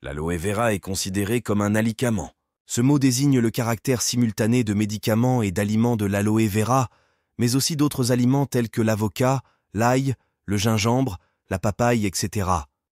L'aloe vera est considéré comme un alicament. Ce mot désigne le caractère simultané de médicaments et d'aliments de l'aloe vera, mais aussi d'autres aliments tels que l'avocat, l'ail, le gingembre, la papaye, etc.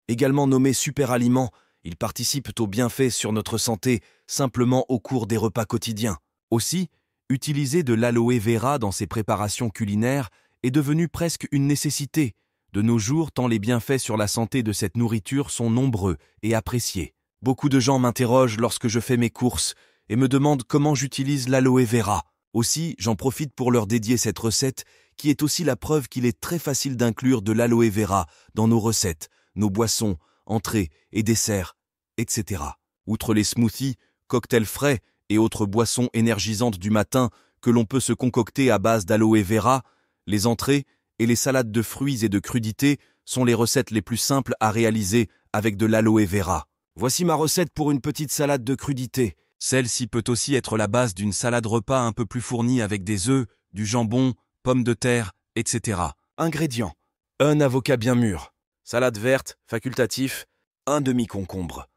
Également nommé superaliment, ils participent aux bienfaits sur notre santé simplement au cours des repas quotidiens. Aussi, utiliser de l'aloe vera dans ses préparations culinaires est devenu presque une nécessité de nos jours tant les bienfaits sur la santé de cette nourriture sont nombreux et appréciés. Beaucoup de gens m'interrogent lorsque je fais mes courses et me demandent comment j'utilise l'aloe vera. Aussi, j'en profite pour leur dédier cette recette qui est aussi la preuve qu'il est très facile d'inclure de l'aloe vera dans nos recettes, nos boissons, entrées et desserts, etc. Outre les smoothies, cocktails frais et autres boissons énergisantes du matin que l'on peut se concocter à base d'aloe vera, les entrées et les salades de fruits et de crudités sont les recettes les plus simples à réaliser avec de l'aloe vera. Voici ma recette pour une petite salade de crudités. Celle-ci peut aussi être la base d'une salade repas un peu plus fournie avec des œufs, du jambon, pommes de terre, etc. Ingrédients. Un avocat bien mûr. Salade verte, facultatif. Un demi-concombre.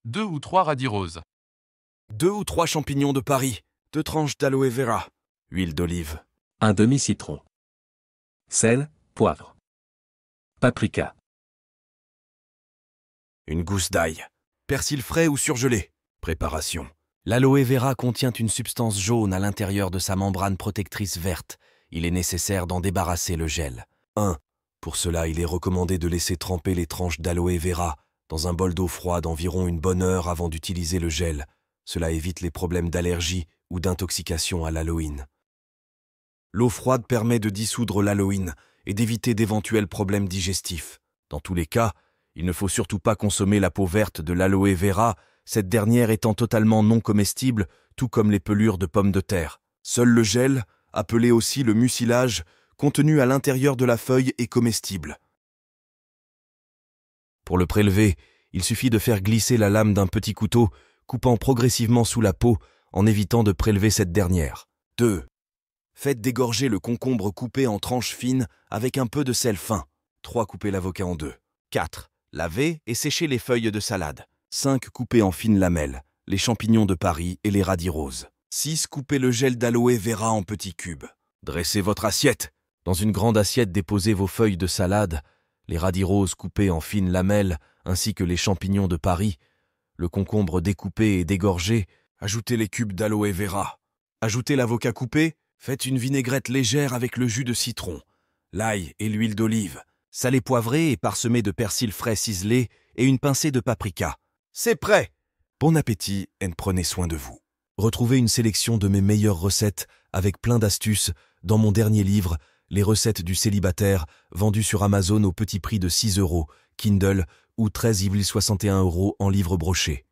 2 ou 3 radis roses. 2 ou 3 champignons de Paris. 2 tranches d'aloe vera. Huile d'olive. Un demi-citron. Sel, poivre. Paprika. Une gousse d'ail. Persil frais ou surgelé. Préparation. L'aloe vera contient une substance jaune à l'intérieur de sa membrane protectrice verte. Il est nécessaire d'en débarrasser le gel. 1. Pour cela, il est recommandé de laisser tremper les tranches d'aloe vera dans un bol d'eau froide environ une bonne heure avant d'utiliser le gel. Cela évite les problèmes d'allergie ou d'intoxication à l'aloïne. L'eau froide permet de dissoudre l'aloïne et d'éviter d'éventuels problèmes digestifs. Dans tous les cas, il ne faut surtout pas consommer la peau verte de l'aloe vera, cette dernière étant totalement non comestible, tout comme les pelures de pommes de terre. Seul le gel, appelé aussi le mucilage, contenu à l'intérieur de la feuille est comestible. Pour le prélever, il suffit de faire glisser la lame d'un petit couteau, coupant progressivement sous la peau en évitant de prélever cette dernière. 2. Faites dégorger le concombre coupé en tranches fines avec un peu de sel fin. 3. Coupez l'avocat en 2. 4. Lavez et séchez les feuilles de salade. 5. Coupez en fines lamelles les champignons de Paris et les radis roses. 6. Coupez le gel d'aloe vera en petits cubes. Dressez votre assiette. Dans une grande assiette, déposez vos feuilles de salade, les radis roses coupés en fines lamelles ainsi que les champignons de Paris, le concombre découpé et dégorgé. Ajoutez les cubes d'aloe vera. Ajoutez l'avocat coupé. Faites une vinaigrette légère avec le jus de citron, l'ail et l'huile d'olive, salé poivré et parsemé de persil frais ciselé et une pincée de paprika. C'est prêt! Bon appétit et prenez soin de vous. Retrouvez une sélection de mes meilleures recettes avec plein d'astuces dans mon dernier livre, Les recettes du célibataire, vendu sur Amazon au petit prix de 6 €, Kindle ou 13,61 € en livre broché.